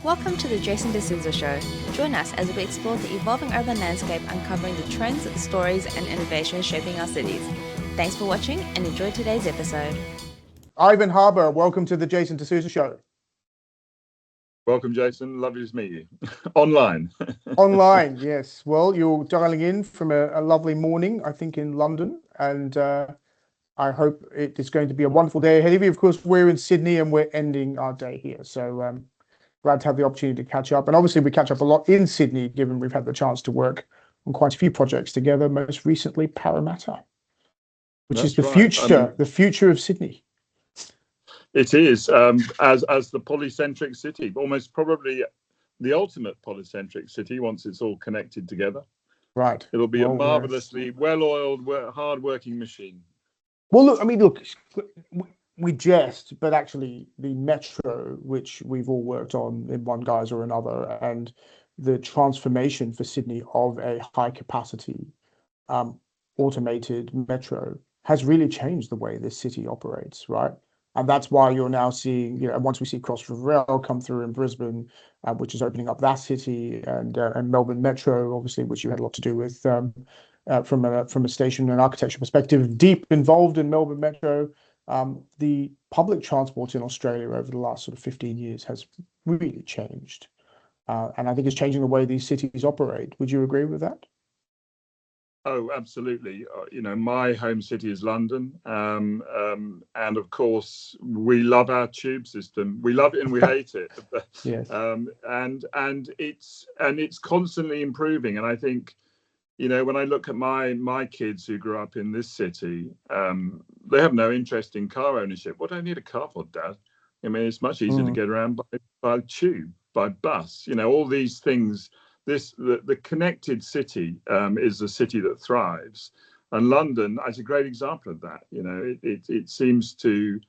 Welcome to the Jason de Sousa Show. Join us as we explore the evolving urban landscape, uncovering the trends, stories, and innovations shaping our cities. Thanks for watching and enjoy today's episode. Ivan Harbour, welcome to the Jason de Sousa Show. Welcome, Jason. Lovely to meet you. Online. Online, yes. Well, you're dialing in from a lovely morning, I think, in London, and I hope it is going to be a wonderful day ahead of you. Of course, we're in Sydney and we're ending our day here, so glad to have the opportunity to catch up. And obviously, we catch up a lot in Sydney, given we've had the chance to work on quite a few projects together, most recently Parramatta, which is the future of Sydney. It is, as the polycentric city, almost probably the ultimate polycentric city once it's all connected together. Right. It'll be a marvelously well-oiled, hard-working machine. Well, look, we jest, but actually the metro, which we've all worked on in one guise or another, and the transformation for Sydney of a high-capacity automated metro has really changed the way this city operates, right? And that's why you're now seeing, once we see Cross River Rail come through in Brisbane, which is opening up that city, and Melbourne Metro, obviously, which you had a lot to do with from a station and architecture perspective, deep involved in Melbourne Metro. The public transport in Australia over the last sort of 15 years has really changed. And I think it's changing the way these cities operate. Would you agree with that? Oh, absolutely. My home city is London, and of course we love our tube system. We love it and we hate it. Yes. And it's constantly improving. And I think, when I look at my kids who grew up in this city, they have no interest in car ownership. What do I need a car for, Dad? I mean, it's much easier to get around by tube, by bus. All these things. The connected city is a city that thrives, and London is a great example of that. It seems to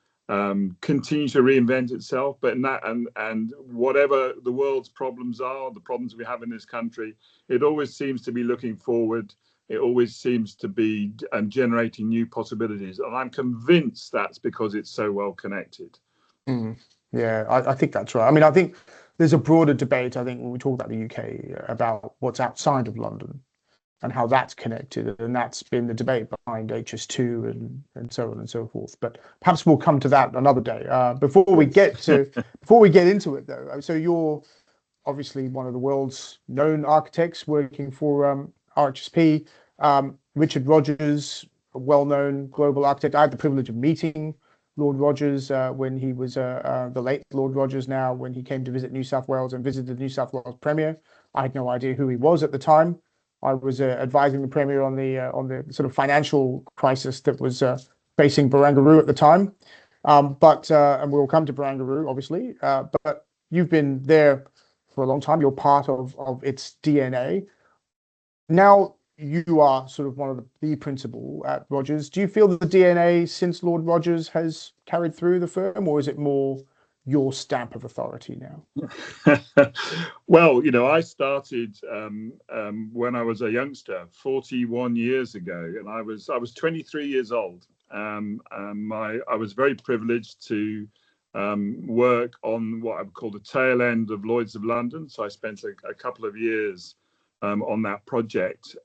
continue to reinvent itself, but and whatever the world's problems are, the problems we have in this country, it always seems to be looking forward. It always seems to be generating new possibilities, and I'm convinced that's because it's so well connected. Yeah, I think that's right. I mean, I think there's a broader debate, I think, when we talk about the UK, about what's outside of London and how that's connected. And that's been the debate behind HS2 and so on and so forth. But perhaps we'll come to that another day. Before we get into it, though, so you're obviously one of the world's known architects working for RSHP. Richard Rogers, a well-known global architect. I had the privilege of meeting Lord Rogers when he was the late Lord Rogers now, when he came to visit New South Wales and visited the New South Wales Premier. I had no idea who he was at the time. I was advising the Premier on the sort of financial crisis that was facing Barangaroo at the time. And we'll come to Barangaroo, obviously. But you've been there for a long time. You're part of its DNA. Now, you are sort of one of the principal at Rogers. Do you feel that the DNA since Lord Rogers has carried through the firm, or is it more your stamp of authority now? Well, I started when I was a youngster 41 years ago, and I was 23 years old. I was very privileged to work on what I would call the tail end of Lloyd's of London. So I spent a couple of years on that project.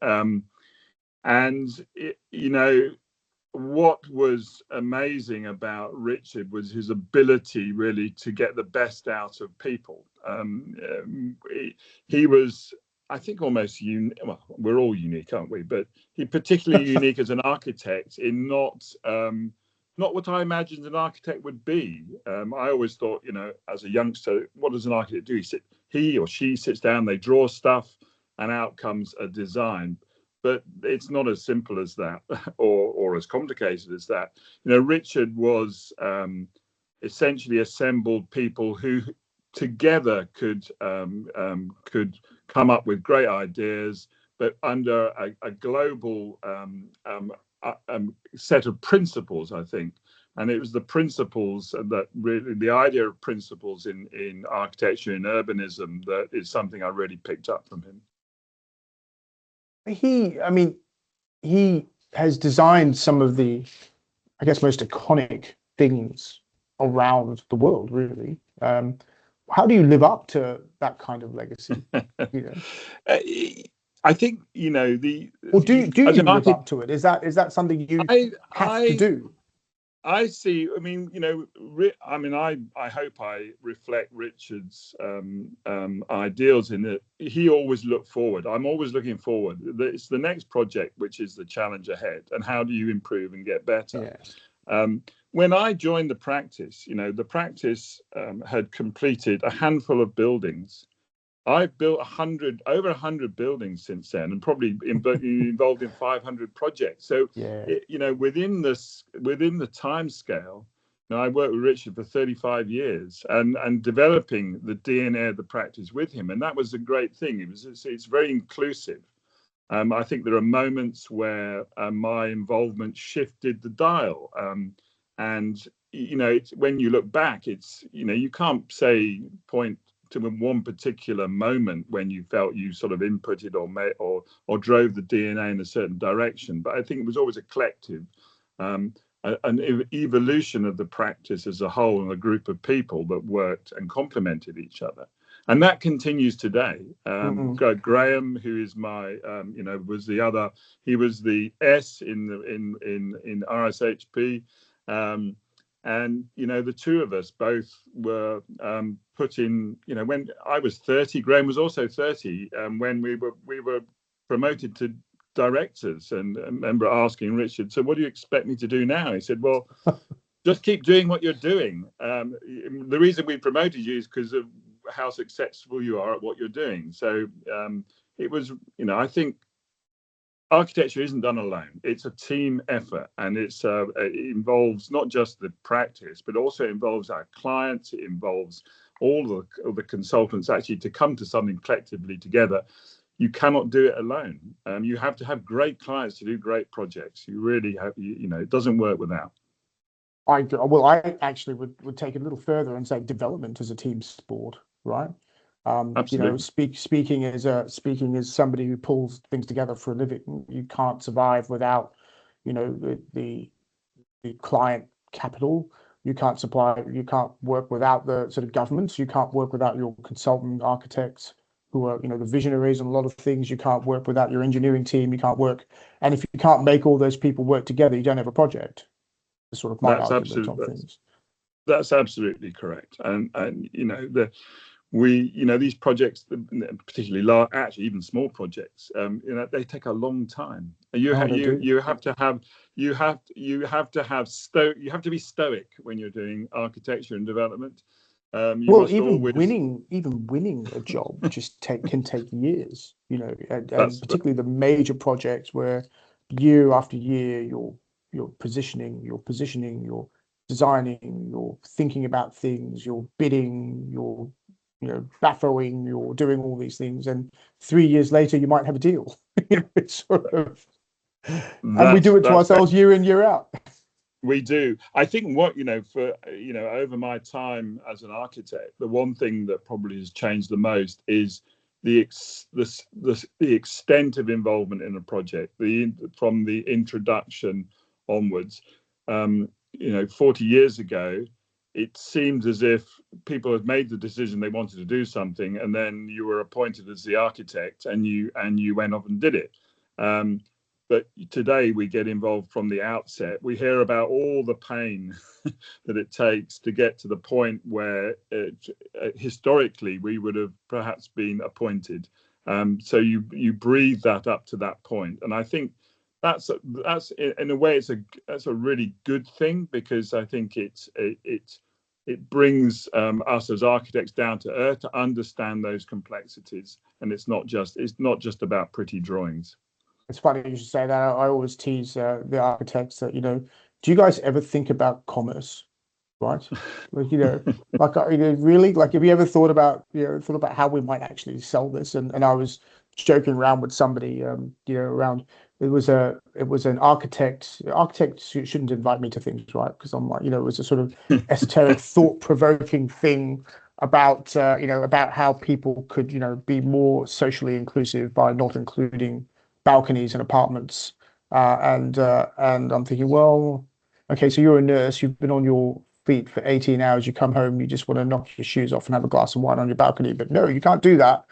What was amazing about Richard was his ability really to get the best out of people. He was, I think, almost unique. Well, we're all unique, aren't we? But he particularly unique as an architect in not what I imagined an architect would be. I always thought, as a youngster, what does an architect do? He or she sits down, they draw stuff, and out comes a design. But it's not as simple as that, or as complicated as that. Richard was essentially assembled people who together could come up with great ideas, but under a global set of principles, I think. And it was the principles that really, the idea of principles in architecture and urbanism, that is something I really picked up from him. He has designed some of the, I guess, most iconic things around the world, really. how do you live up to that kind of legacy? You know, I think or do you as an live architect, up to it? Is that something you I have to I do? I see. I mean, I mean, I hope I reflect Richard's ideals in that he always looked forward. I'm always looking forward. It's the next project which is the challenge ahead, and how do you improve and get better? Yes. When I joined the practice, the practice had completed a handful of buildings. I've built over 100 buildings since then, and probably involved in 500 projects. So, Yeah. within the time scale, I worked with Richard for 35 years, and developing the DNA of the practice with him, and that was a great thing. It's very inclusive. I think there are moments where my involvement shifted the dial, and when you look back, you can't point to one particular moment when you felt you sort of inputted or drove the DNA in a certain direction. But I think it was always a collective, an evolution of the practice as a whole, and a group of people that worked and complemented each other. And that continues today. Graham, who is my, was the other. He was the S in RSHP. And the two of us both were put in. When I was 30, Graham was also 30, when we were promoted to directors. And I remember asking Richard, "So what do you expect me to do now?" He said, "Well, just keep doing what you're doing. The reason we promoted you is because of how successful you are at what you're doing." So it was, I think architecture isn't done alone. It's a team effort, and it involves not just the practice, but also involves our clients. It involves all of the consultants actually to come to something collectively together. You cannot do it alone. You have to have great clients to do great projects. You really have, it doesn't work without. I actually would take it a little further and say development is a team sport, right? Absolutely. Speaking as somebody who pulls things together for a living, you can't survive without, the client capital. You can't work without the sort of governments. You can't work without your consultant architects who are, the visionaries on a lot of things. You can't work without your engineering team. You can't work, and if you can't make all those people work together, you don't have a project. That's sort of my argument on things. That's absolutely correct. And these projects, particularly large, actually even small projects, they take a long time. You have to be stoic when you're doing architecture and development. Winning a job just can take years, and particularly the major projects where year after year you're positioning, you're designing, you're thinking about things, you're bidding, you're baffling, you're doing all these things, and 3 years later you might have a deal. It's sort of, and we do it to ourselves year in, year out. We do. I think over my time as an architect, the one thing that probably has changed the most is the extent of involvement in a project, from the introduction onwards. 40 years ago, it seemed as if people had made the decision they wanted to do something, and then you were appointed as the architect, and you went off and did it. But today we get involved from the outset. We hear about all the pain that it takes to get to the point where historically we would have perhaps been appointed. So you breathe that up to that point, and I think that's in a way that's a really good thing, because I think it brings us as architects down to earth to understand those complexities, and it's not just about pretty drawings. It's funny you should say that. I always tease the architects that, do you guys ever think about commerce, right? Like, really, like, have you ever thought about how we might actually sell this? And I was joking around with somebody, around, it was an architect. Architects shouldn't invite me to things, right? Because I'm like, it was a sort of esoteric, thought-provoking thing about how people could, be more socially inclusive by not including balconies and apartments, and I'm thinking, well, okay, so you're a nurse, you've been on your feet for 18 hours. You come home, you just want to knock your shoes off and have a glass of wine on your balcony. But no, you can't do that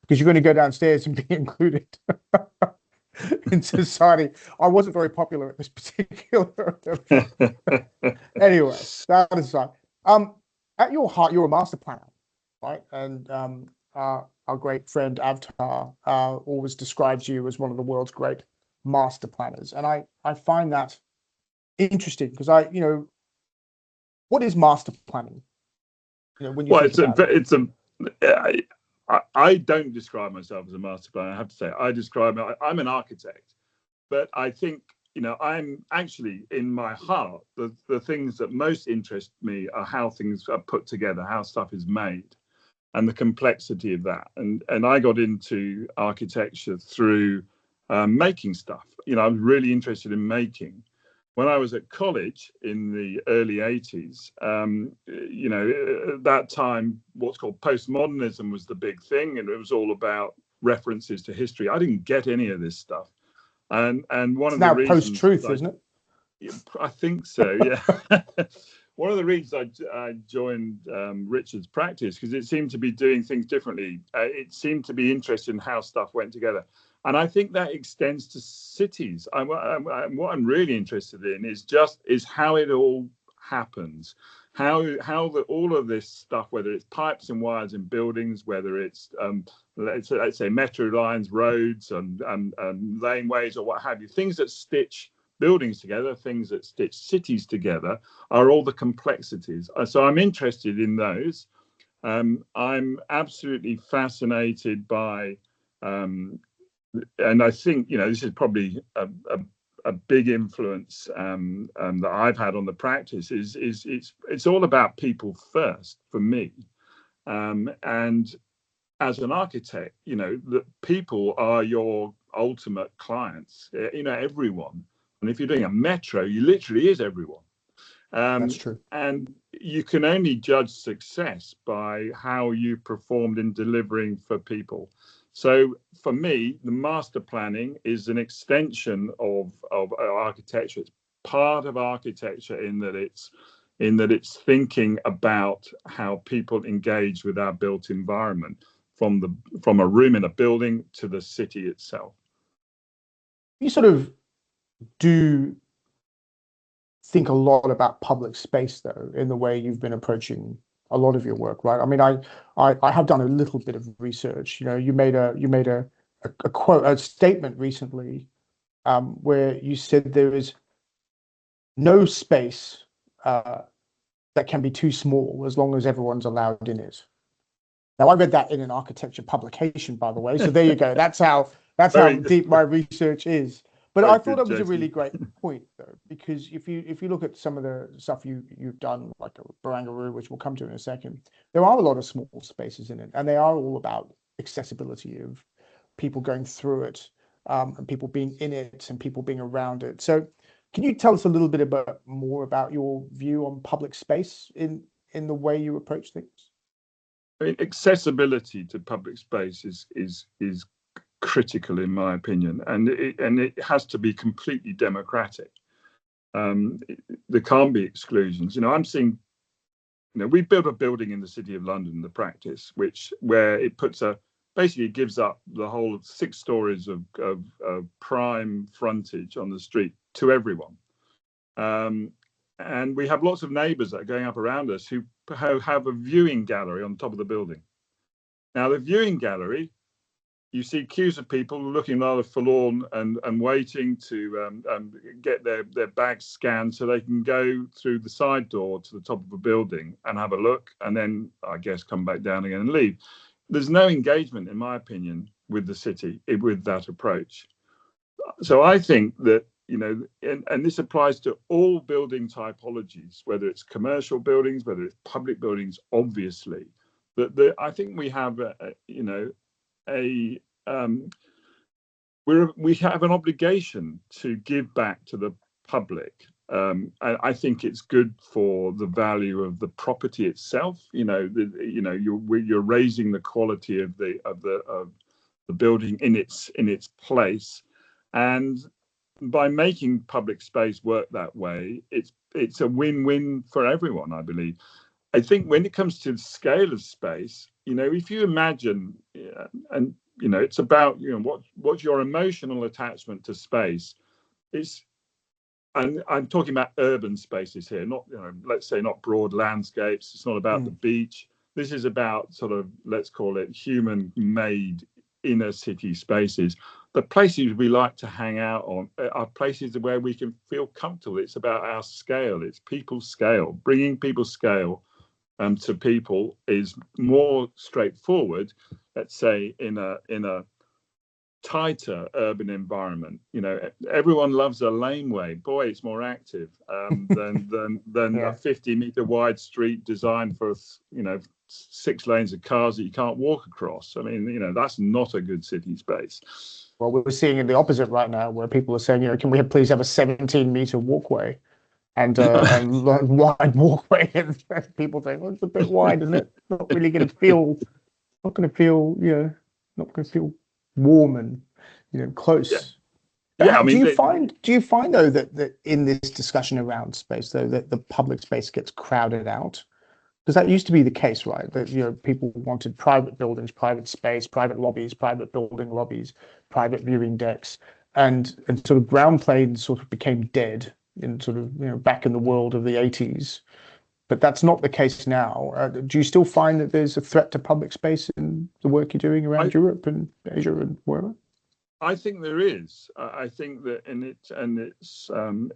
because you're going to go downstairs and be included in society. I wasn't very popular at this particular anyway, that aside. At your heart, you're a master planner, right? And our great friend Avtar always describes you as one of the world's great master planners. And I find that interesting because what is master planning? When you I don't describe myself as a master planner. I have to say, I'm an architect, but I think, I'm actually, in my heart, the things that most interest me are how things are put together, how stuff is made, and the complexity of that. And I got into architecture through making stuff. I was really interested in making. When I was at college in the early 80s, at that time, what's called postmodernism was the big thing, and it was all about references to history. I didn't get any of this stuff. And one of the reasons, post-truth, isn't it? I think so, yeah. One of the reasons I joined Richard's practice, because it seemed to be doing things differently. It seemed to be interested in how stuff went together. And I think that extends to cities. What I'm really interested in is how it all happens, how all of this stuff, whether it's pipes and wires in buildings, whether it's let's say metro lines, roads, and laneways, or what have you, things that stitch buildings together, things that stitch cities together, are all the complexities. So I'm interested in those. I'm absolutely fascinated by. And I think this is probably a big influence that I've had on the practice. Is it's all about people first for me, and as an architect, the people are your ultimate clients. Everyone, and if you're doing a metro, you literally is everyone. That's true. And you can only judge success by how you performed in delivering for people. So for me, the master planning is an extension of architecture. It's part of architecture in that it's thinking about how people engage with our built environment, from a room in a building to the city itself. You sort of do think a lot about public space, though, in the way you've been approaching a lot of your work, right? I mean, I have done a little bit of research. You made a statement recently where you said there is no space that can be too small as long as everyone's allowed in it. Now, I read that in an architecture publication, by the way. So there you go. That's how deep my research is. But I thought it was a really great point, though, because if you look at some of the stuff you've done, like Barangaroo, which we'll come to in a second, there are a lot of small spaces in it, and they are all about accessibility of people going through it, and people being in it, and people being around it. So, can you tell us a little bit more about your view on public space in the way you approach things? I mean, accessibility to public space is critical, in my opinion, and it has to be completely democratic. There can't be exclusions. I'm seeing, we built a building in the City of London, the practice, where it basically gives up the whole 6 stories of prime frontage on the street to everyone. And we have lots of neighbours that are going up around us who have a viewing gallery on top of the building. Now, the viewing gallery, you see queues of people looking rather forlorn and waiting to get their bags scanned so they can go through the side door to the top of a building and have a look, and then, I guess, come back down again and leave. There's no engagement, in my opinion, with the city with that approach. So I think that, and this applies to all building typologies, whether it's commercial buildings, whether it's public buildings, obviously, that I think we have we have an obligation to give back to the public. And I think it's good for the value of the property itself. You're raising the quality of the building in its place, and by making public space work that way, it's a win-win for everyone, I believe. I think when it comes to the scale of space, if you imagine, and it's about what's your emotional attachment to space. And I'm talking about urban spaces here, not let's say not broad landscapes. It's not about the beach. This is about sort of, let's call it, human-made inner city spaces. The places we like to hang out on are places where we can feel comfortable. It's about our scale. It's people's scale. Bringing people's scale to people is more straightforward, let's say, in a tighter urban environment. Everyone loves a laneway. Boy, it's more active than a 50-meter wide street designed for 6 lanes of cars that you can't walk across. I mean, that's not a good city space. Well, we're seeing in the opposite right now, where people are saying, can we please have a 17-meter walkway and wide walkway? And people say, well, it's a bit wide, isn't it? Not really going to feel, not going to feel warm and close. Yeah, do you find though that in this discussion around space, though, that the public space gets crowded out? Because that used to be the case, right? That people wanted private buildings, private space, private lobbies, private building lobbies, private viewing decks, and sort of ground planes sort of became dead in sort of back in the world of the 80s. But that's not the case now. Do you still find that there's a threat to public space in the work you're doing around Europe and Asia and wherever? I think there is. I think that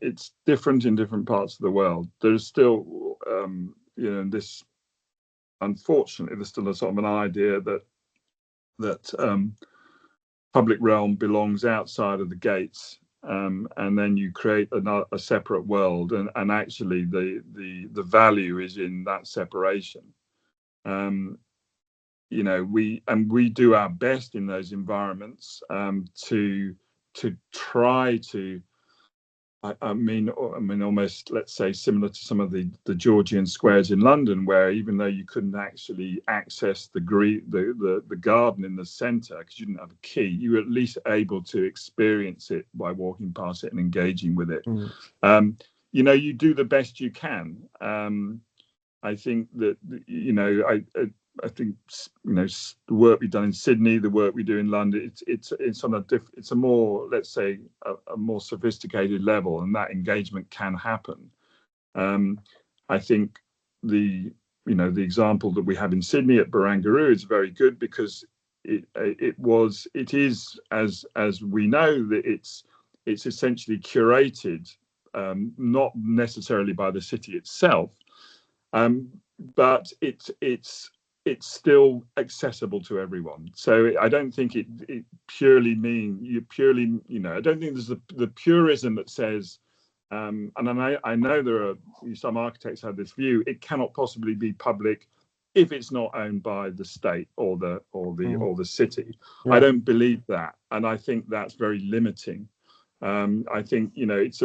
it's different in different parts of the world. There's still this, unfortunately, there's still a sort of an idea that public realm belongs outside of the gates, and then you create a separate world, and actually the value is in that separation. We do our best in those environments to try to. I mean, almost, let's say, similar to some of the Georgian squares in London, where even though you couldn't actually access the garden in the centre because you didn't have a key, you were at least able to experience it by walking past it and engaging with it. You do the best you can. I think that I think the work we've done in Sydney, the work we do in London, it's on it's a more, let's say, a more sophisticated level, and that engagement can happen. I think the example that we have in Sydney at Barangaroo is very good, because it is as we know that it's essentially curated, not necessarily by the city itself, but it's still accessible to everyone. So I don't think it purely I don't think there's the purism that says, and I know there are some architects have this view, it cannot possibly be public if it's not owned by the state or the city. Yeah. I don't believe that, and I think that's very limiting. I think it's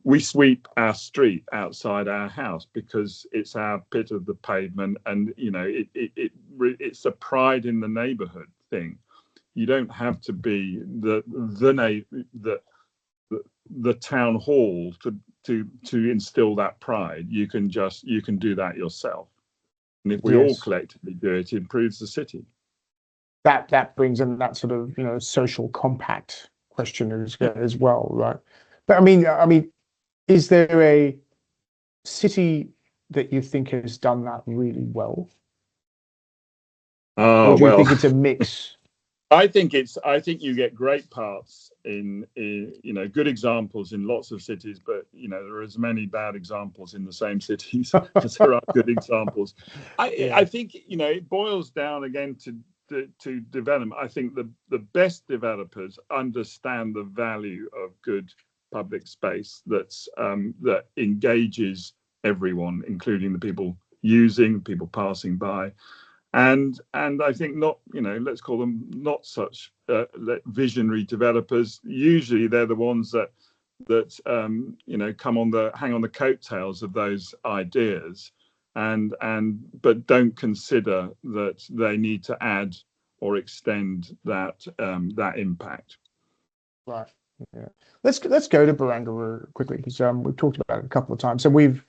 we sweep our street outside our house because it's our bit of the pavement, and it's a pride in the neighborhood thing. You don't have to be the town hall to instill that pride. You can do that yourself, and if we all collectively do it, it improves the city. That brings in that sort of social compact question as well, right? But I mean, is there a city that you think has done that really well? Or do you think it's a mix? I think you get great parts in good examples in lots of cities, but there are as many bad examples in the same cities as there are good examples. I think it boils down again to development. I think the best developers understand the value of good public space that engages everyone, including the people using, people passing by, and I think not, let's call them not such visionary developers. Usually they're the ones that hang on the coattails of those ideas, but don't consider that they need to add or extend that impact. Right. Yeah. Let's go to Barangaroo quickly because we've talked about it a couple of times. So we've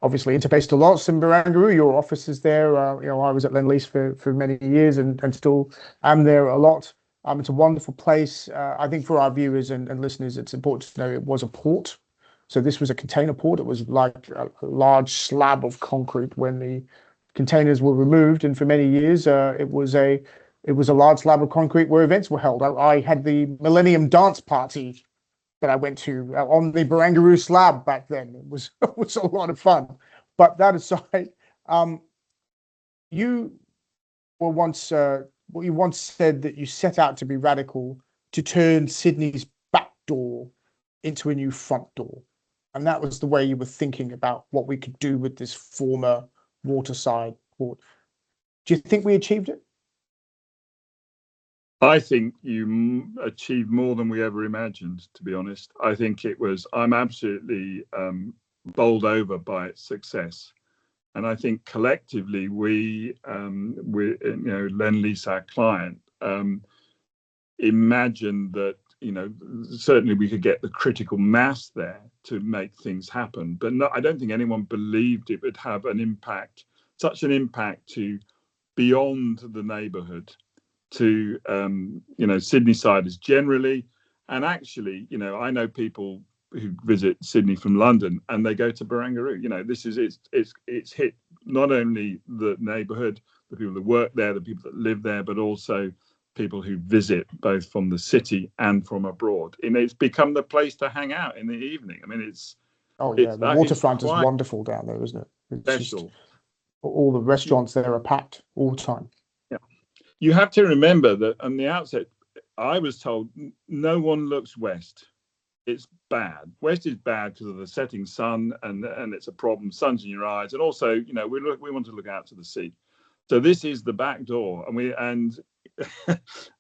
obviously interfaced a lot in Barangaroo. Your office is there. I was at Lend-Lease for many years and still am there a lot. It's a wonderful place. I think for our viewers and listeners, it's important to know it was a port. So this was a container port. It was like a large slab of concrete when the containers were removed, and for many years, it was a large slab of concrete where events were held. I had the Millennium Dance Party that I went to on the Barangaroo slab back then. It was it was a lot of fun. But that aside, you were once you once said that you set out to be radical to turn Sydney's back door into a new front door, and that was the way you were thinking about what we could do with this former waterside port. Do you think we achieved it? I think you achieved more than we ever imagined, to be honest. I think I'm absolutely bowled over by its success. And I think collectively we Lend-Lease, our client, imagined that, certainly we could get the critical mass there to make things happen. But no, I don't think anyone believed it would have such an impact to beyond the neighbourhood, to Sydney-siders generally. And actually, I know people who visit Sydney from London and they go to Barangaroo. It's hit not only the neighbourhood, the people that work there, the people that live there, but also people who visit both from the city and from abroad. And it's become the place to hang out in the evening. I mean, the waterfront is wonderful down there, isn't it? It's special. Just, all the restaurants there are packed all the time. Yeah, you have to remember that on the outset, I was told no one looks west. It's bad. West is bad because of the setting sun, and it's a problem. Sun's in your eyes, and also, we want to look out to the sea. So this is the back door, and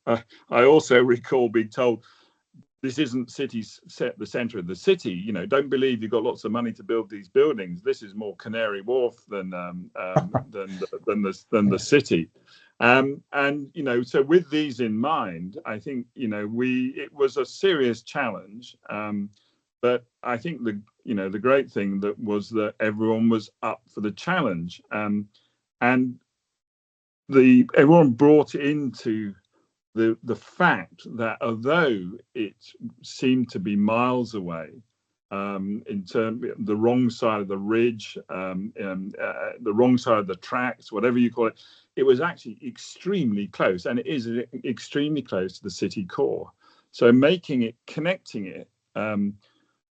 I also recall being told this isn't the centre of the city. Don't believe you've got lots of money to build these buildings. This is more Canary Wharf than the city. So with these in mind, I think it was a serious challenge, but I think the great thing that was that everyone was up for the challenge, and everyone brought into the fact that although it seemed to be miles away, in terms the wrong side of the ridge, the wrong side of the tracks, whatever you call it, it was actually extremely close, and it is extremely close to the city core. So connecting it, I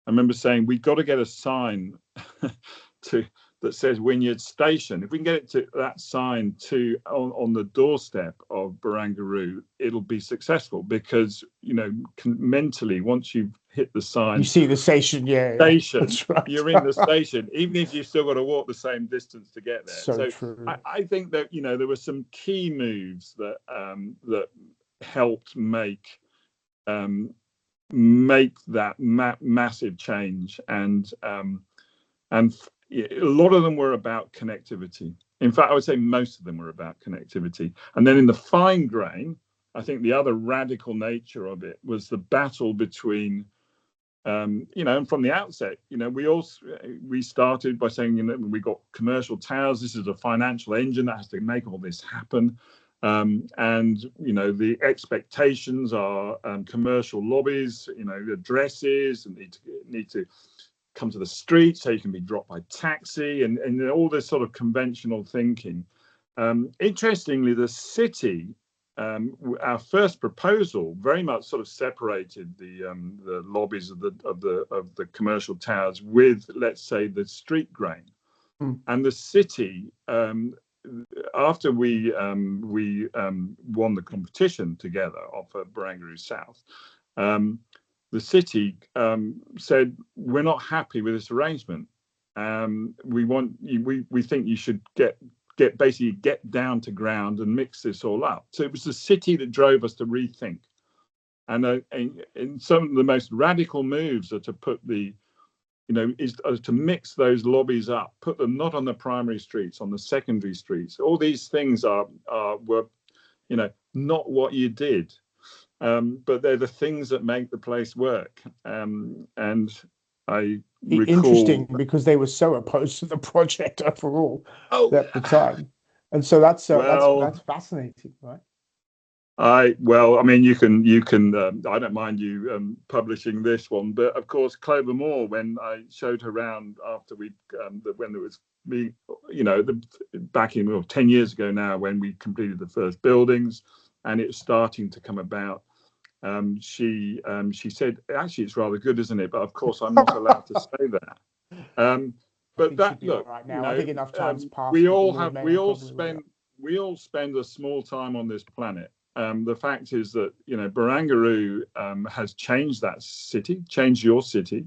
remember saying we've got to get a sign that says Wynyard Station. If we can get it to that sign on the doorstep of Barangaroo, it'll be successful, because mentally, once you've hit the sign, you see the station. That's right. You're in the Right. station, even if you've still got to walk the same distance to get there. So true. I think that there were some key moves that that helped make that massive change, and a lot of them were about connectivity. In fact, I would say most of them were about connectivity. And then in the fine grain, I think the other radical nature of it was the battle between, and from the outset, we started by saying, we got commercial towers. This is a financial engine that has to make all this happen. The expectations are commercial lobbies, addresses, and need to come to the street so you can be dropped by taxi, and all this sort of conventional thinking. Interestingly, the city, our first proposal very much sort of separated the lobbies of the commercial towers with, let's say, the street grain. And the city, after we won the competition together off of Barangaroo South, the city said, we're not happy with this arrangement. We think you should get down to ground and mix this all up. So it was the city that drove us to rethink. And some of the most radical moves are to put to mix those lobbies up, put them not on the primary streets, on the secondary streets. All these things were not what you did. but they're the things that make the place work. And I recall. Interesting, because they were so opposed to the project overall Oh, at the time, and so that's well, fascinating, right? I mean, you can. I don't mind you publishing this one, but of course, Clover Moore. When I showed her around after when it was me, back in 10 years ago now, when we completed the first buildings, and it was starting to come about. She said, actually, it's rather good, isn't it? But of course, I'm not allowed to say that. I But think she'd that be all look, right now. I think enough time's passed we that the all Lord have, Mayor probably will. we all spend a small time on this planet. The fact is that Barangaroo has changed that city, changed your city,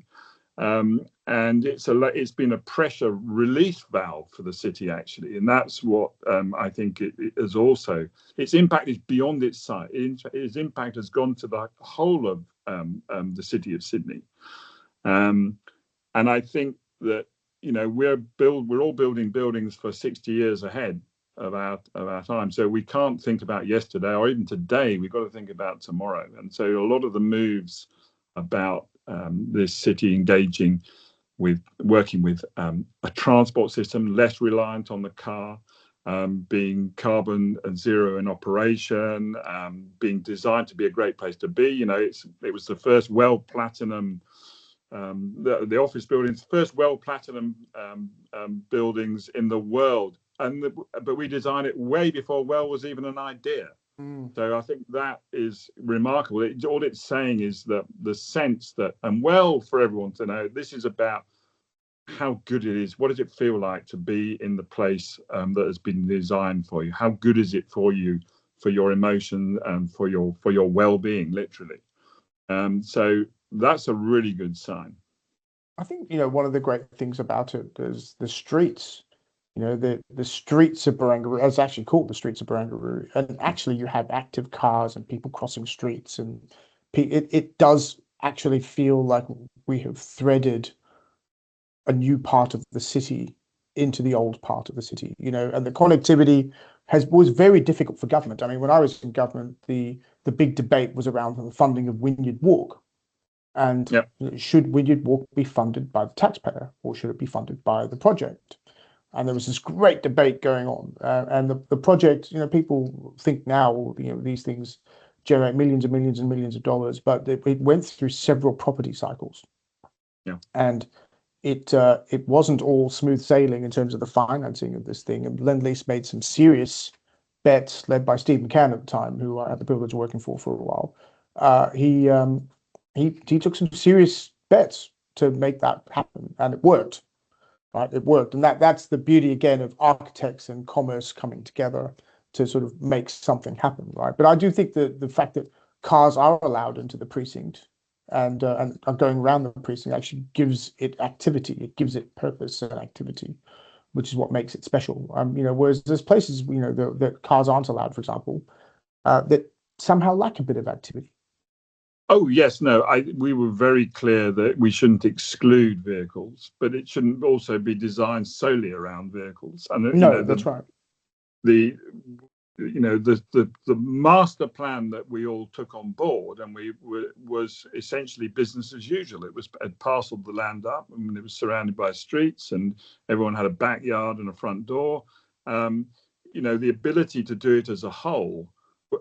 and it's been a pressure release valve for the city actually, and that's what I think it is also. Its impact is beyond its site. Its impact has gone to the whole of the city of Sydney, and I think that we're all building buildings for 60 years ahead of our time. So we can't think about yesterday or even today. We've got to think about tomorrow. And so a lot of the moves about this city working with a transport system less reliant on the car, being carbon zero in operation, being designed to be a great place to be. It was the first WELL Platinum. The office buildings, first WELL Platinum buildings in the world, but we designed it way before WELL was even an idea. So I think that is remarkable. All it's saying is that the sense that, and WELL, for everyone to know, this is about how good it is. What does it feel like to be in the place that has been designed for you? How good is it for you, for your emotion and for your well-being, literally? So that's a really good sign. I think one of the great things about it is the streets. The streets of Barangaroo. It's actually called the streets of Barangaroo, and actually you have active cars and people crossing streets, and it does actually feel like we have threaded a new part of the city into the old part of the city. And the connectivity was very difficult for government. I mean, when I was in government, the big debate was around the funding of Wynyard Walk. And should Wynyard Walk be funded by the taxpayer, or should it be funded by the project? And there was this great debate going on. And the project, people think now, these things generate millions and millions and millions of dollars, but it went through several property cycles. Yeah. And it wasn't all smooth sailing in terms of the financing of this thing. And Lend-Lease made some serious bets, led by Steve McCann at the time, who I had the privilege of working for a while. He took some serious bets to make that happen, and it worked. Right, it worked, and that's the beauty again of architects and commerce coming together to sort of make something happen, right? But I do think that the fact that cars are allowed into the precinct and are going around the precinct actually gives it activity. It gives it purpose and activity, which is what makes it special. Whereas there's places that cars aren't allowed, for example, that somehow lack a bit of activity. Oh yes, no. We were very clear that we shouldn't exclude vehicles, but it shouldn't also be designed solely around vehicles. And That's right. The master plan that we all took on board, and was essentially business as usual. It parceled the land up, and it was surrounded by streets, and everyone had a backyard and a front door. The ability to do it as a whole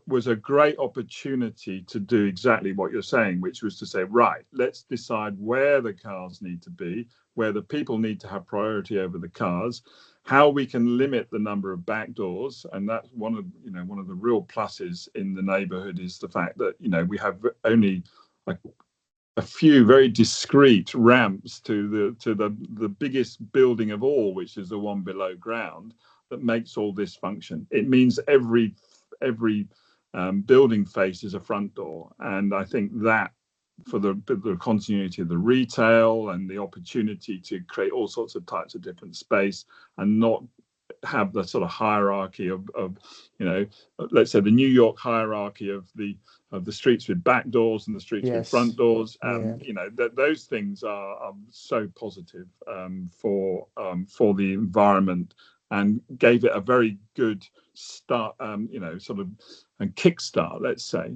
was a great opportunity to do exactly what you're saying, which was to say, right, let's decide where the cars need to be, where the people need to have priority over the cars, how we can limit the number of back doors. And that's one of the real pluses in the neighborhood, is the fact that we have only like a few very discreet ramps to the biggest building of all, which is the one below ground, that makes all this function. It means every building face is a front door, and I think that for the continuity of the retail and the opportunity to create all sorts of types of different space, and not have the sort of hierarchy of let's say the New York hierarchy of the streets with back doors and the streets with front doors. Those things are so positive for the environment and gave it a very good start, sort of a kickstart, let's say.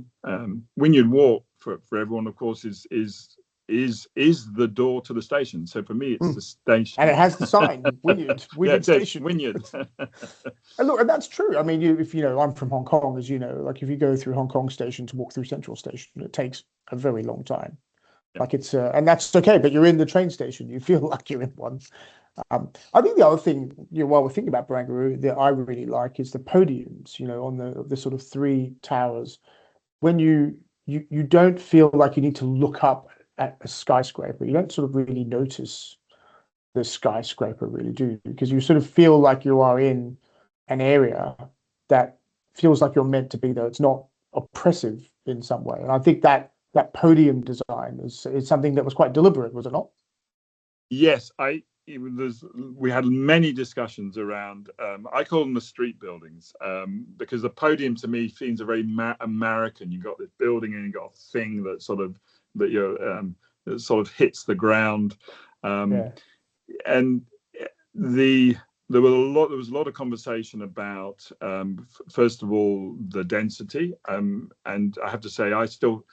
Wynyard Walk for everyone, of course, is the door to the station. So for me, it's the station, and it has the sign Wynyard Station. Wynyard. And look, and that's true. I mean, if I'm from Hong Kong, as you know, like if you go through Hong Kong Station to walk through Central Station, it takes a very long time. Like it's and that's okay, but you're in the train station. You feel like you're in one. I think the other thing, while we're thinking about Barangaroo, that I really like is the podiums. On the sort of three towers, when you don't feel like you need to look up at a skyscraper. You don't sort of really notice the skyscraper, really, do you? Because you sort of feel like you are in an area that feels like you're meant to be there. It's not oppressive in some way, and I think that podium design is something that was quite deliberate, was it not? Yes, we had many discussions around. I call them the street buildings, because the podium to me seems a very American. You've got this building and you've got a thing that sort of hits the ground, and there was a lot of conversation about first of all the density, and I have to say I still.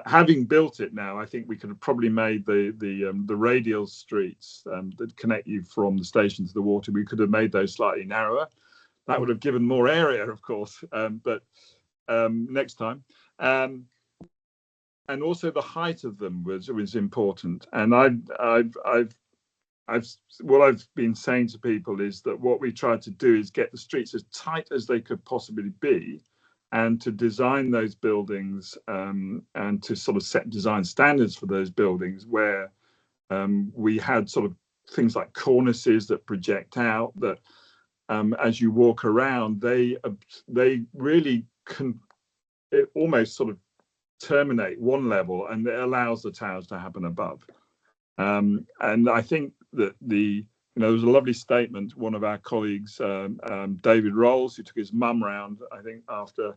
Having built it now, I think we could have probably made the radial streets that connect you from the station to the water. We could have made those slightly narrower. That would have given more area, of course, but next time. And also the height of them was important. And what I've been saying to people is that what we tried to do is get the streets as tight as they could possibly be, and to design those buildings and to sort of set design standards for those buildings where we had sort of things like cornices that project out, that as you walk around, they really can almost sort of terminate one level, and it allows the towers to happen above. And I think that there was a lovely statement. One of our colleagues, David Rolls, who took his mum round, I think, after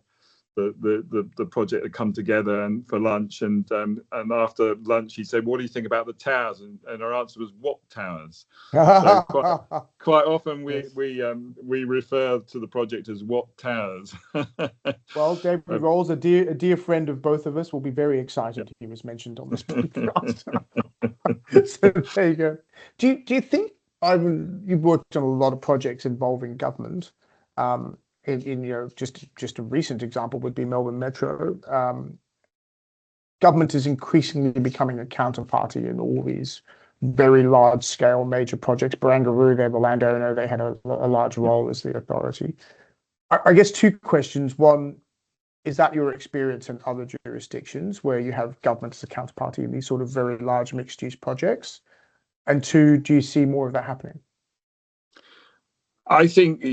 the project had come together and for lunch, and after lunch he said, "What do you think about the towers?" And our answer was, "What towers?" So quite often we refer to the project as "What Towers." Well, David Rolls, a dear friend of both of us, will be very excited he was mentioned on this podcast. So there you go. Do you think, Ivan, you've worked on a lot of projects involving government? In just a recent example would be Melbourne Metro. Government is increasingly becoming a counterparty in all these very large scale major projects. Barangaroo, they're the landowner, they had a large role as the authority. I guess two questions. One, is that your experience in other jurisdictions where you have government as a counterparty in these sort of very large mixed use projects? And two, do you see more of that happening? I think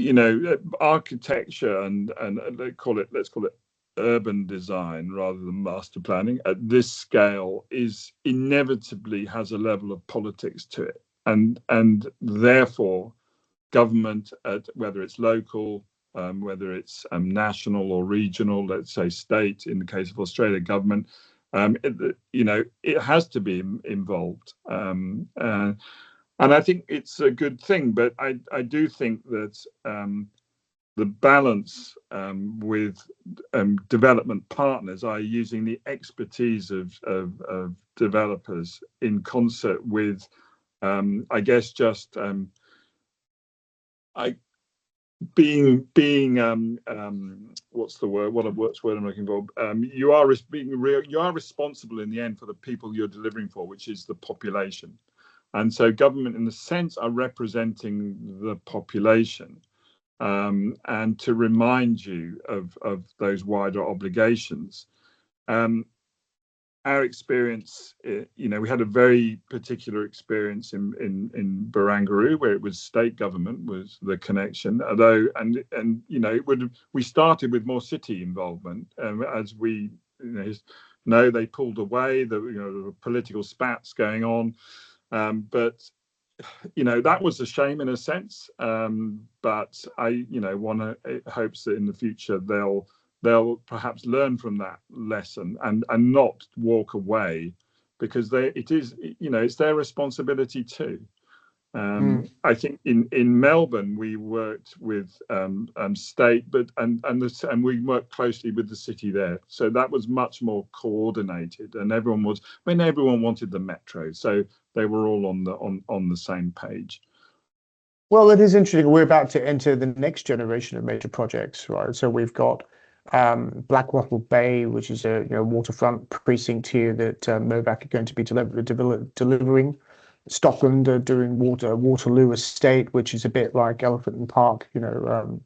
architecture and let's call it urban design rather than master planning at this scale is inevitably has a level of politics to it, and therefore government, whether it's local, whether it's national or regional, let's say state in the case of Australia government, it has to be involved. And I think it's a good thing, but I do think that the balance with development partners, using the expertise of developers in concert with, I guess, just being what's the word? What's word I'm looking for? You are responsible in the end for the people you're delivering for, which is the population. And so government, in a sense, are representing the population, and to remind you of those wider obligations. Our experience, we had a very particular experience in Barangaroo, where it was state government was the connection. Although, we started with more city involvement, as we know they pulled away. There were political spats going on. But that was a shame in a sense. But one hopes that in the future they'll perhaps learn from that lesson and not walk away, because it's their responsibility too. I think in Melbourne we worked with state, and we worked closely with the city there. So that was much more coordinated, and everyone wanted the metro, so they were all on the same page. Well, it is interesting. We're about to enter the next generation of major projects, right? So we've got Blackwattle Bay, which is a waterfront precinct here that Movac are going to be delivering. Stockland are doing Waterloo Estate, which is a bit like Elephant and Park, Elephant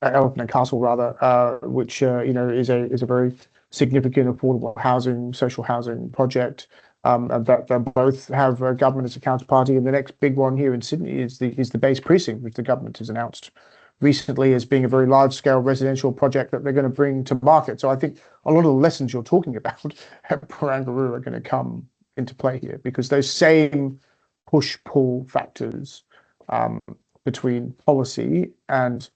and Castle rather, which is a very significant affordable housing, social housing project. And that both have government as a counterparty. And the next big one here in Sydney is the Base Precinct, which the government has announced recently as being a very large-scale residential project that they're going to bring to market. So I think a lot of the lessons you're talking about at Barangaroo are going to come into play here, because those same push-pull factors between policy and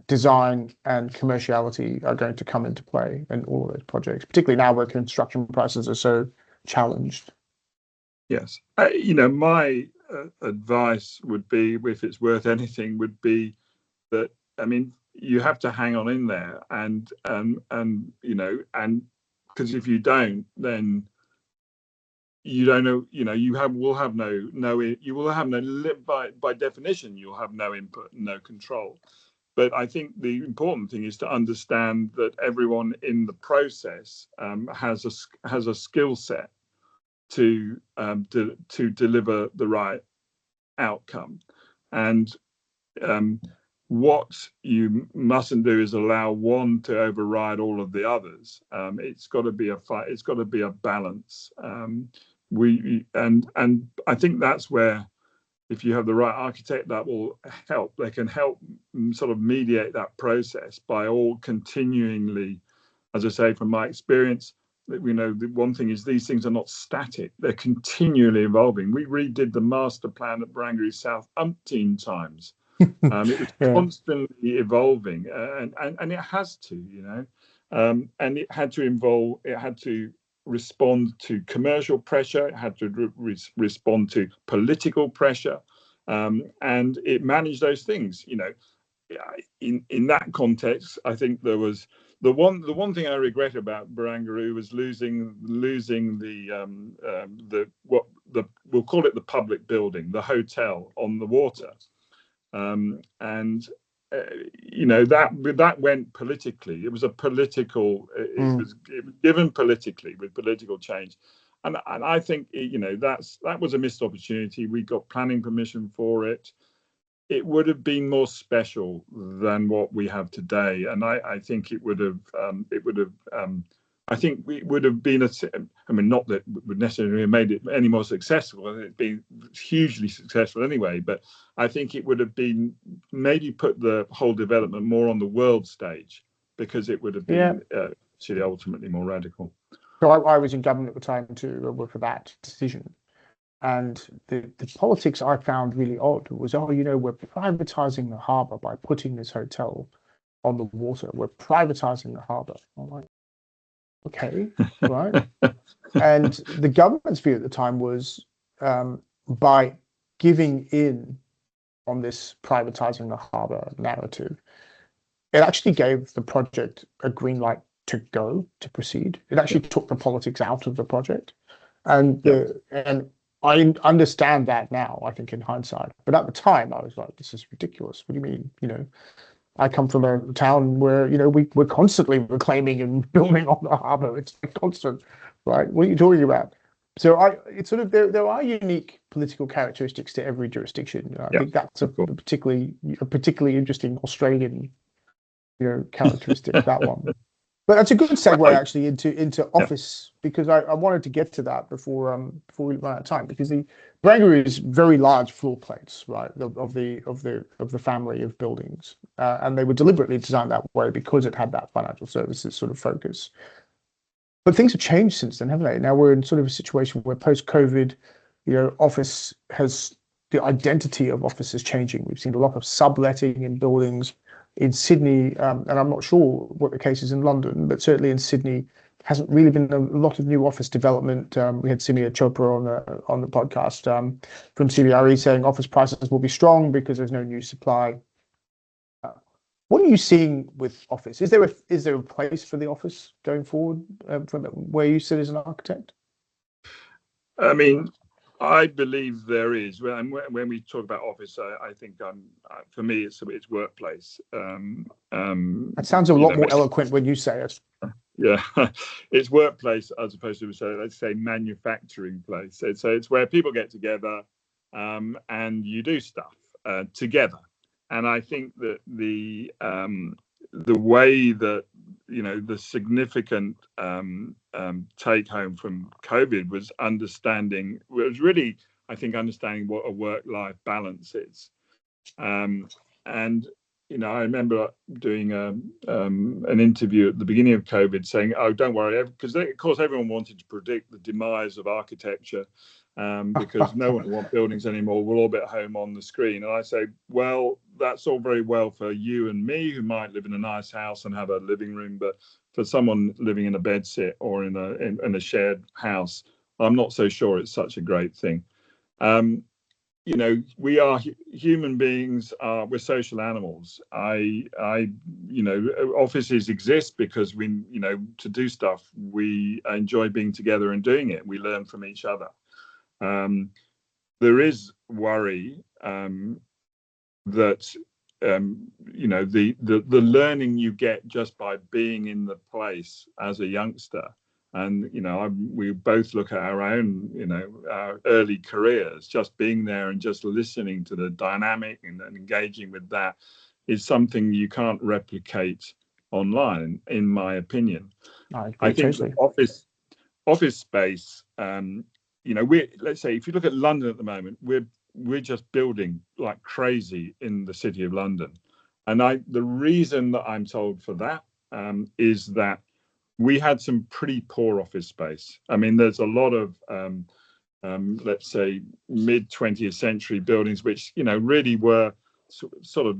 design and commerciality are going to come into play in all of those projects, particularly now where construction prices are so challenged. Yes. My advice would be, if it's worth anything, would be that, you have to hang on in there and because if you don't, then you don't know, you will have no, by definition, you'll have no input, no control. But I think the important thing is to understand that everyone in the process has a skill set to deliver the right outcome. And what you mustn't do is allow one to override all of the others. It's got to be a fight. It's got to be a balance. And I think that's where, if you have the right architect, that will help. They can help sort of mediate that process by all continually, as I say, from my experience, that the one thing is these things are not static. They're continually evolving. We redid the master plan at Barangaroo South umpteen times. It was constantly evolving, and it has to, and it had to respond to commercial pressure. It had to respond to political pressure, and it managed those things. In that context, I think there was the one thing I regret about Barangaroo was losing we'll call it the public building, the hotel on the water, that went politically. It was a political. It was given politically with political change, and I think that was a missed opportunity. We got planning permission for it. It would have been more special than what we have today, and I think it would have. I think we would have been not that it would necessarily have made it any more successful. It'd been hugely successful anyway, but I think it would have been maybe put the whole development more on the world stage, because it would have been actually ultimately more radical. So I was in government at the time to work for that decision. And the politics I found really odd was, we're privatizing the harbour by putting this hotel on the water. We're privatizing the harbour. I'm like, okay, right. And the government's view at the time was, by giving in on this privatizing the harbour narrative, it actually gave the project a green light to proceed. It actually took the politics out of the project. And I understand that now, I think, in hindsight. But at the time, I was like, this is ridiculous. What do you mean? I come from a town where, we're constantly reclaiming and building on the harbour. It's constant, right? What are you talking about? So it's sort of, there are unique political characteristics to every jurisdiction. I think that's a particularly interesting Australian, characteristic, that one. But that's a good segue actually into office, because I wanted to get to that before we run out of time, because the Barangaroo is very large floor plates, right, of the family of buildings, and they were deliberately designed that way because it had that financial services sort of focus. But things have changed since then, haven't they? Now we're in sort of a situation where post-COVID, office has, the identity of office is changing. We've seen a lot of subletting in buildings. In Sydney, and I'm not sure what the case is in London, but certainly in Sydney, hasn't really been a lot of new office development. We had Simia Chopra on the podcast from CBRE saying office prices will be strong because there's no new supply. What are you seeing with office? Is there a place for the office going forward from where you sit as an architect? I mean, I believe there is. When we talk about office, I think for me it's workplace. That sounds a lot more eloquent when you say it. Yeah, it's workplace as opposed to, let's say, manufacturing place. So it's where people get together and you do stuff together. And I think that the way that the significant take home from COVID was understanding what a work-life balance is. And I remember doing an interview at the beginning of COVID saying, "Oh, don't worry," because of course everyone wanted to predict the demise of architecture because no one wants buildings anymore. We'll all be at home on the screen. And I say, well, that's all very well for you and me who might live in a nice house and have a living room, but for someone living in a bedsit or in a shared house, I'm not so sure it's such a great thing. We are human beings. We're social animals. Offices exist because to do stuff, we enjoy being together and doing it. We learn from each other. There is worry that the learning you get just by being in the place as a youngster. And we both look at our own our early careers. Just being there and just listening to the dynamic and engaging with that is something you can't replicate online, in my opinion. I think totally. Office space, let's say if you look at London at the moment, we're just building like crazy in the city of London. And the reason that I'm told for that is that we had some pretty poor office space. I mean, there's a lot of, let's say, mid-20th century buildings, which, really were sort of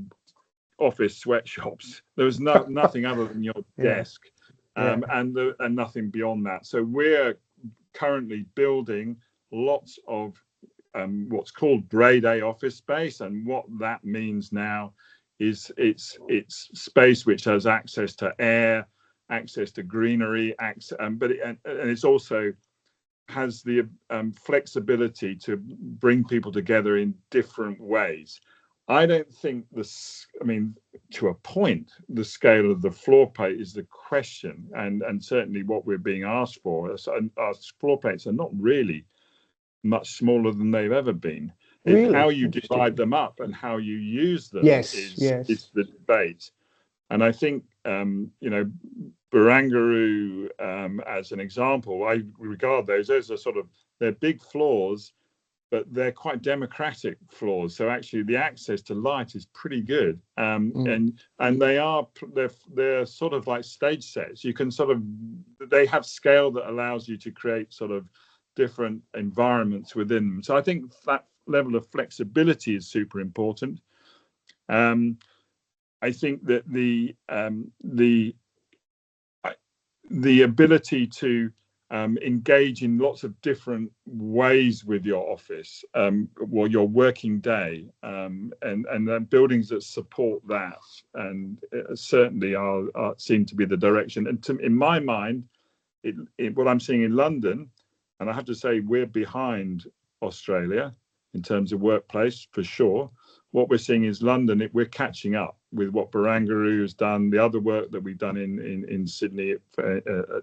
office sweatshops. There was nothing other than your desk and nothing beyond that. So we're currently building lots of what's called grade A office space. And what that means now is it's space which has access to air, access to greenery, but it's also has the flexibility to bring people together in different ways. I don't think to a point, the scale of the floor plate is the question, and certainly what we're being asked for. Our floor plates are not really much smaller than they've ever been. Really? It's how you divide them up and how you use them is the debate. And I think Barangaroo, as an example, I regard those are they're big floors, but they're quite democratic floors. So actually, the access to light is pretty good, and they're sort of like stage sets. You can they have scale that allows you to create sort of different environments within them. So I think that level of flexibility is super important. I think that the ability to engage in lots of different ways with your office or your working day, and buildings that support that, and certainly seem to be the direction. And in my mind, what I'm seeing in London, and I have to say we're behind Australia in terms of workplace for sure. What we're seeing is London, we're catching up with what Barangaroo has done, the other work that we've done in Sydney at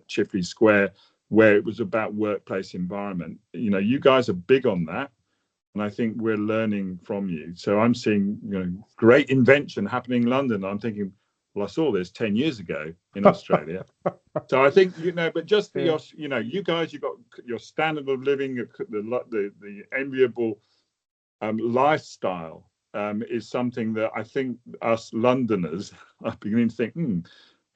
Chifley Square, where it was about workplace environment. You guys are big on that, and I think we're learning from you. So I'm seeing great invention happening in London. I'm thinking, well, I saw this 10 years ago in Australia. So I think but just for you guys, you've got your standard of living, the enviable lifestyle is something that I think us Londoners are beginning to think,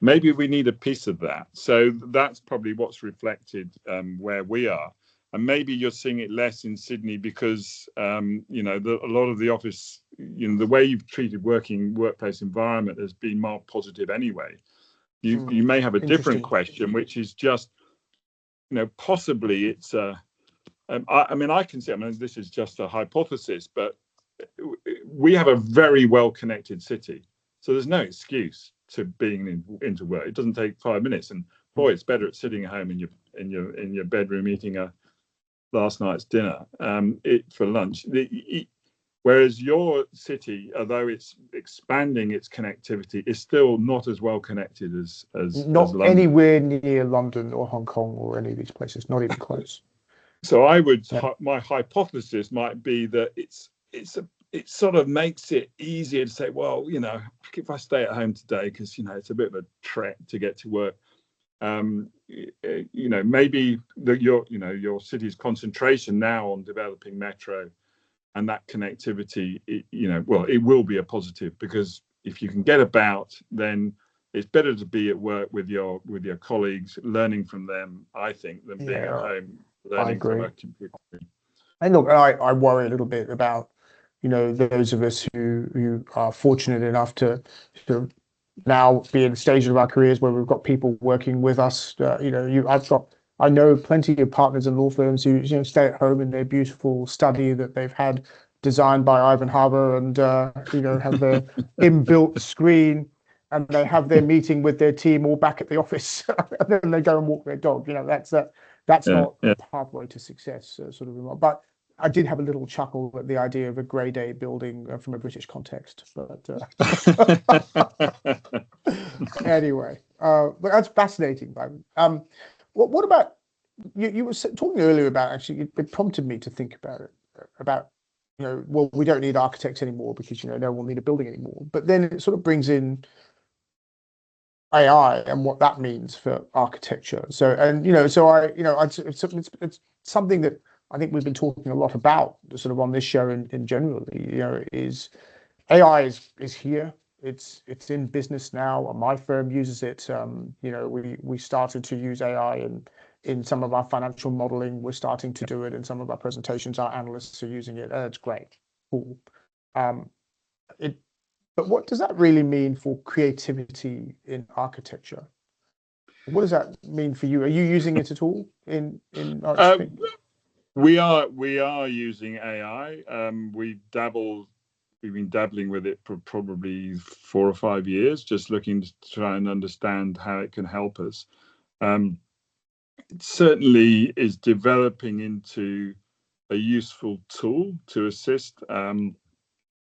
maybe we need a piece of that. So that's probably what's reflected where we are. And maybe you're seeing it less in Sydney because, a lot of the office, the way you've treated workplace environment has been more positive anyway. You may have a different Interesting. question, which is just, possibly it's I mean, I can see, I mean, this is just a hypothesis, but we have a very well-connected city. So there's no excuse to being into work. It doesn't take 5 minutes. And boy, it's better at sitting at home in your bedroom eating a last night's dinner for lunch. Whereas your city, although it's expanding its connectivity, is still not as well connected as Not London. anywhere near London or Hong Kong or any of these places, not even close. So Yeah. my hypothesis might be that it sort of makes it easier to say, well, if I stay at home today, because it's a bit of a trek to get to work, maybe your city's concentration now on developing metro and that connectivity, it will be a positive, because if you can get about, then it's better to be at work with your colleagues, learning from them, I think, than being at home learning from a computer. And look, I worry a little bit about, those of us who are fortunate enough to now be in the stage of our careers where we've got people working with us. I know plenty of partners in law firms who stay at home in their beautiful study that they've had designed by Ivan Harbour, and have their inbuilt screen, and they have their meeting with their team all back at the office, and then they go and walk their dog. That's not a pathway to success, sort of remark. But I did have a little chuckle at the idea of a grade A building from a British context. But anyway, but that's fascinating. What about you were talking earlier about, actually, it prompted me to think about it, about, well, we don't need architects anymore because, no one will need a building anymore. But then it sort of brings in AI and what that means for architecture. So, and, it's something that I think we've been talking a lot about sort of on this show in generally, is AI is here. It's in business now. My firm uses it. We started to use AI in some of our financial modeling. We're starting to do it in some of our presentations. Our analysts are using it. It's great. Cool. But what does that really mean for creativity in architecture? What does that mean for you? Are you using it at all in RSHP? We are using AI. We've been dabbling with it for probably 4 or 5 years, just looking to try and understand how it can help us. It certainly is developing into a useful tool to assist. The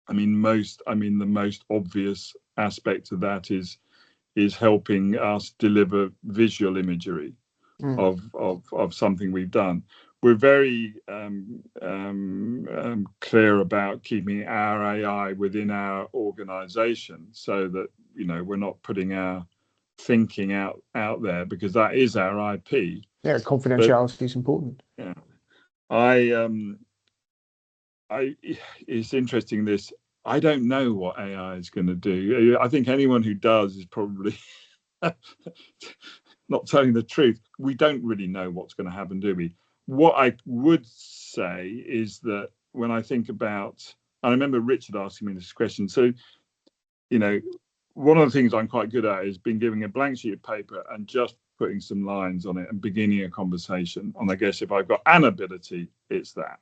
most obvious aspect of that is helping us deliver visual imagery of something we've done. We're very clear about keeping our AI within our organization, so that we're not putting our thinking out there, because that is our IP. Yeah, confidentiality is important. Yeah, it's interesting, this. I don't know what AI is going to do. I think anyone who does is probably not telling the truth. We don't really know what's going to happen, do we? What I would say is that when I think about, I remember Richard asking me this question. So, one of the things I'm quite good at is being given a blank sheet of paper and just putting some lines on it and beginning a conversation. And I guess if I've got an ability, it's that.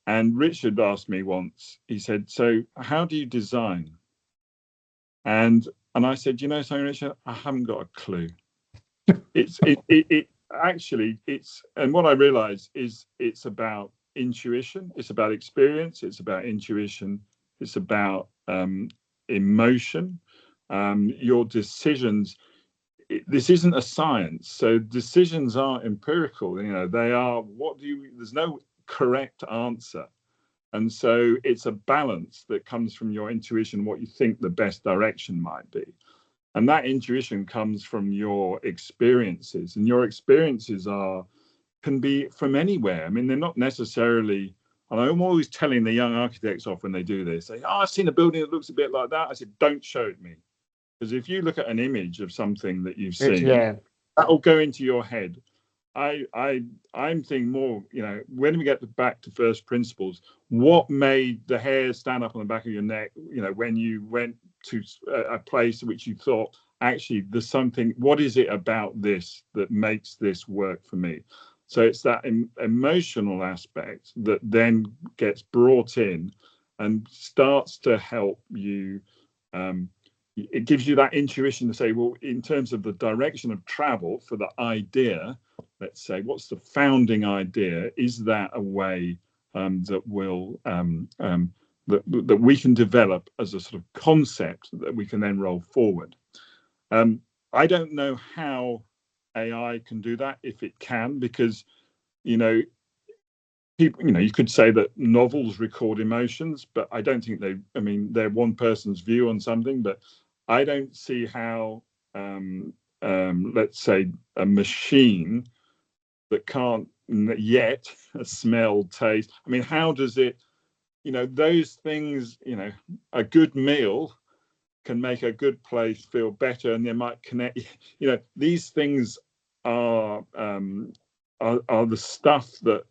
And Richard asked me once, he said, so how do you design? And I said, something, Richard, I haven't got a clue. And what I realized is it's about intuition, it's about experience, it's about intuition, it's about emotion, your decisions. This isn't a science, so decisions are empirical. They are, there's no correct answer. And so it's a balance that comes from your intuition, what you think the best direction might be. And that intuition comes from your experiences, and your experiences can be from anywhere. I mean, they're not necessarily, and I'm always telling the young architects off when they do this, say, I've seen a building that looks a bit like that. I said, don't show it me. Because if you look at an image of something that you've seen, that will go into your head. I'm thinking more, when we get back to first principles, what made the hair stand up on the back of your neck, when you went to a place which you thought, actually there's something, what is it about this that makes this work for me? So it's that emotional aspect that then gets brought in and starts to help you. It gives you that intuition to say, well, in terms of the direction of travel for the idea, let's say, what's the founding idea? Is that a way that will that we can develop as a sort of concept that we can then roll forward? I don't know how AI can do that, if it can, because, people, you could say that novels record emotions, but I don't think they're one person's view on something, but I don't see how, let's say, a machine that can't yet smell, taste, how does it, those things, a good meal can make a good place feel better, and they might connect. These things are the stuff that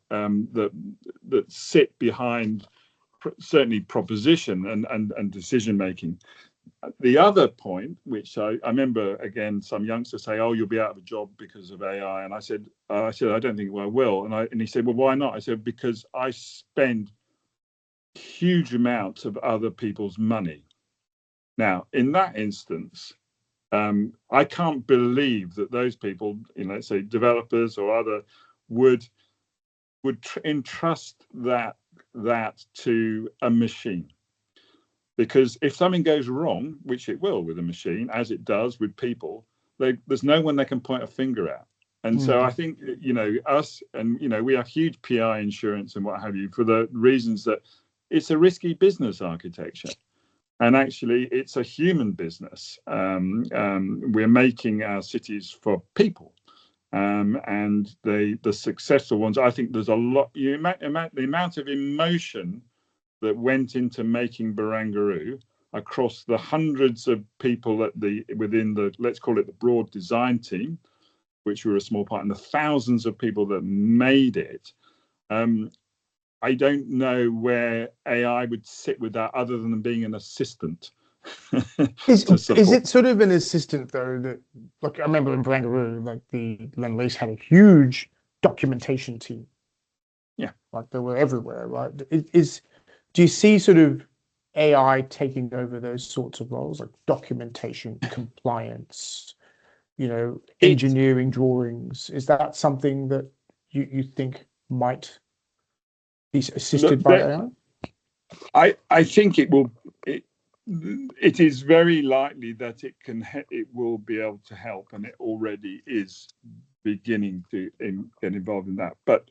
sit behind certainly proposition and decision making. The other point, which I remember again, some youngsters say, "Oh, you'll be out of a job because of AI," and I said, "I don't think I will." And he said, "Well, why not?" I said, "Because I spend huge amounts of other people's money." Now, in that instance, I can't believe that those people, let's say developers or other, would entrust that to a machine. Because if something goes wrong, which it will with a machine, as it does with people, there's no one they can point a finger at. And so I think, us, and, we have huge PI insurance and what have you, for the reasons that it's a risky business architecture. And actually, it's a human business. We're making our cities for people. And the successful ones, I think there's a lot, the amount of emotion that went into making Barangaroo across the hundreds of people within the, let's call it the broad design team, which were a small part, and the thousands of people that made it. I don't know where AI would sit with that, other than being an assistant. Is it sort of an assistant, though, that, like, I remember in Barangaroo, like the Lend-Lease had a huge documentation team. Yeah. Like they were everywhere, right? Do you see sort of AI taking over those sorts of roles, like documentation, compliance, engineering drawings? Is that something that you think might be assisted by AI? I think it will. It is very likely that it will be able to help, and it already is beginning to get involved in that. But at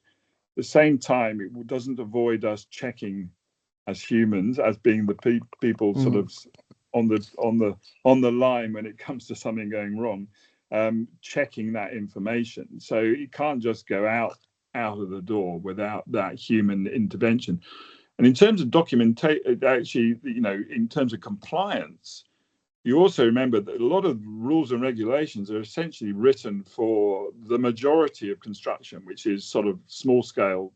the same time, it doesn't avoid us checking as humans, as being the people sort of on the line when it comes to something going wrong, checking that information. So it can't just go out of the door without that human intervention. And in terms of documentation, actually, in terms of compliance, you also remember that a lot of rules and regulations are essentially written for the majority of construction, which is sort of small scale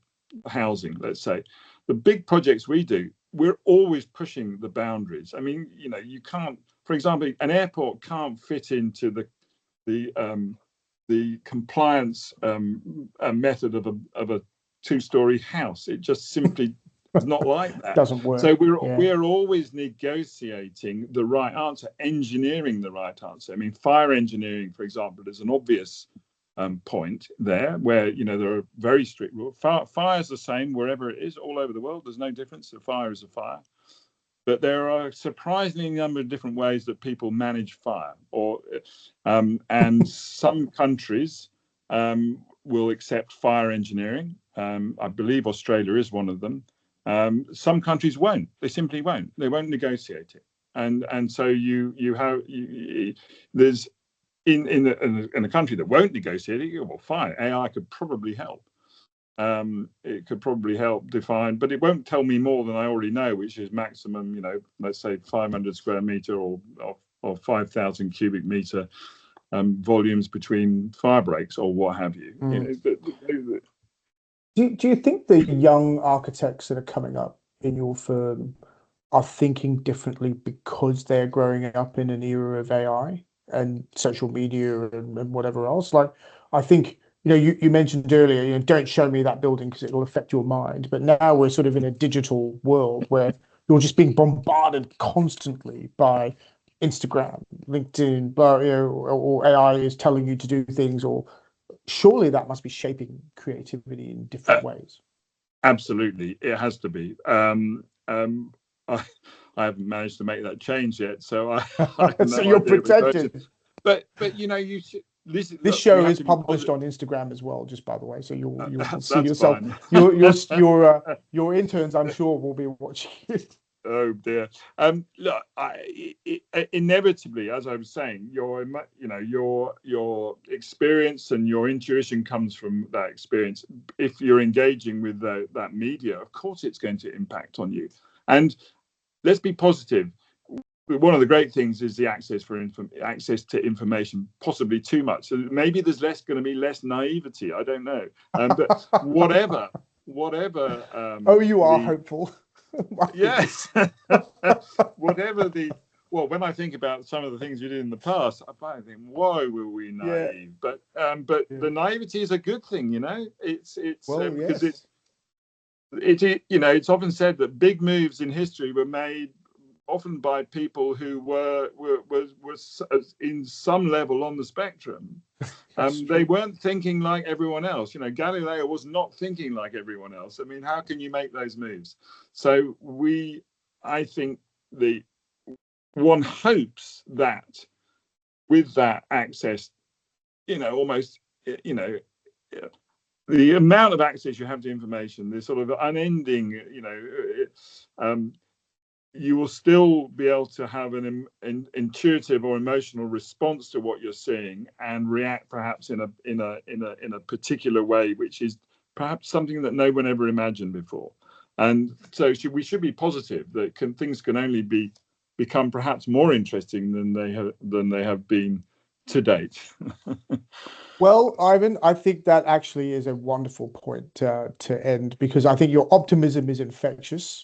housing, let's say. The big projects we do, we're always pushing the boundaries. You can't, for example, an airport can't fit into the compliance method of a two-story house. It just simply is not like that. Doesn't work. So we're always negotiating the right answer, engineering the right answer. Fire engineering, for example, is an obvious point there, where there are very strict rules. Fire is the same wherever it is, all over the world. There's no difference. A fire is a fire. But there are a surprising number of different ways that people manage fire, and some countries will accept fire engineering. I believe Australia is one of them. Some countries won't. They simply won't. They won't negotiate it. And so there's in a country that won't negotiate it, well, fine, AI could probably help. It could probably help define, but it won't tell me more than I already know, which is maximum, let's say 500 square meter or 5,000 cubic meter volumes between fire breaks or what have you. Do you think the young architects that are coming up in your firm are thinking differently because they're growing up in an era of AI? and social media and whatever else. Like, I think, you mentioned earlier, don't show me that building because it will affect your mind. But now we're sort of in a digital world where you're just being bombarded constantly by Instagram, LinkedIn, or AI is telling you to do things, or surely that must be shaping creativity in different ways. Absolutely, it has to be. I haven't managed to make that change yet, so I have no so you're idea. protected. But you should. This show is published on Instagram as well, just by the way, so you'll see yourself. Your interns, I'm sure, will be watching it. Oh dear. Look, inevitably, as I was saying, your experience and your intuition comes from that experience. If you're engaging with that media, of course, it's going to impact on you. And let's be positive. One of the great things is the access to information, possibly too much. So maybe there's going to be less naivety. I don't know. But whatever. You are hopeful. Yes. Whatever when I think about some of the things you did in the past, I think, why were we naive? Yeah. But the naivety is a good thing, It's because it's often said that big moves in history were made often by people who were in some level on the spectrum. They weren't thinking like everyone else. Galileo was not thinking like everyone else. I mean, how can you make those moves? So I think one hopes that with that access, almost, the amount of access you have to information, this sort of unending, you will still be able to have an intuitive or emotional response to what you're seeing and react perhaps in a particular way, which is perhaps something that no one ever imagined before. And so we should be positive that things can only become perhaps more interesting than they have been to date. Well, Ivan, I think that actually is a wonderful point to end, because I think your optimism is infectious.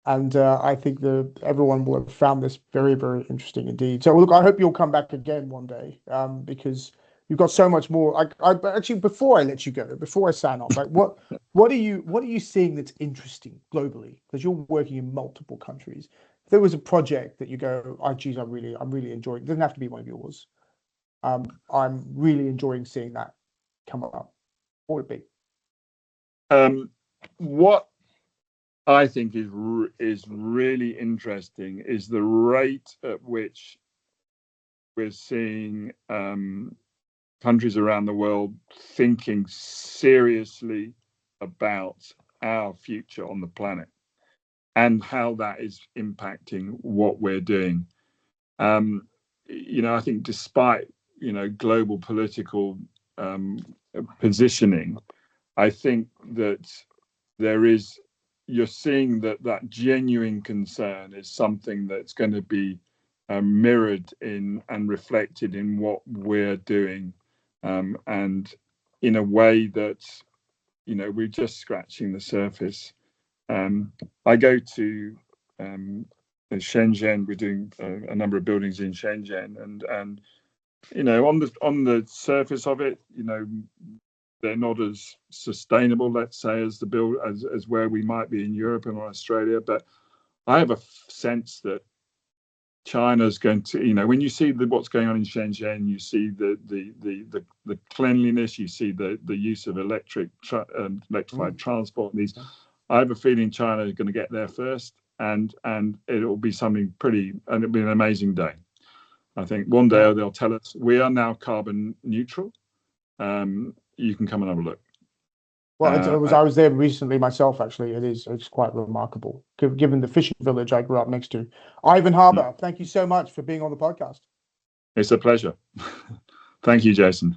And I think everyone will have found this very, very interesting indeed. So look, I hope you'll come back again one day, because you've got so much more. I actually, before I let you go, before I sign off, like what are you seeing that's interesting globally? Because you're working in multiple countries. If there was a project that you go, oh geez, I'm really enjoying. It doesn't have to be one of yours. I'm really enjoying seeing that come up. What would it be? What I think is really interesting is the rate at which we're seeing countries around the world thinking seriously about our future on the planet and how that is impacting what we're doing. I think despite global political positioning, I think that you're seeing that genuine concern is something that's going to be mirrored in and reflected in what we're doing, and in a way that we're just scratching the surface. I go to Shenzhen. We're doing a number of buildings in Shenzhen, and on the surface of it, they're not as sustainable, let's say, as as where we might be in Europe and Australia. But I have a sense that China's going to, when you see what's going on in Shenzhen, you see the cleanliness, you see the use of electrified transport. I have a feeling China is going to get there first, and it'll be something pretty, and it'll be an amazing day. I think one day they'll tell us we are now carbon neutral. You can come and have a look. Well, I was there recently myself, actually. It's quite remarkable, given the fishing village I grew up next to. Ivan Harbour, thank you so much for being on the podcast. It's a pleasure. Thank you, Jason.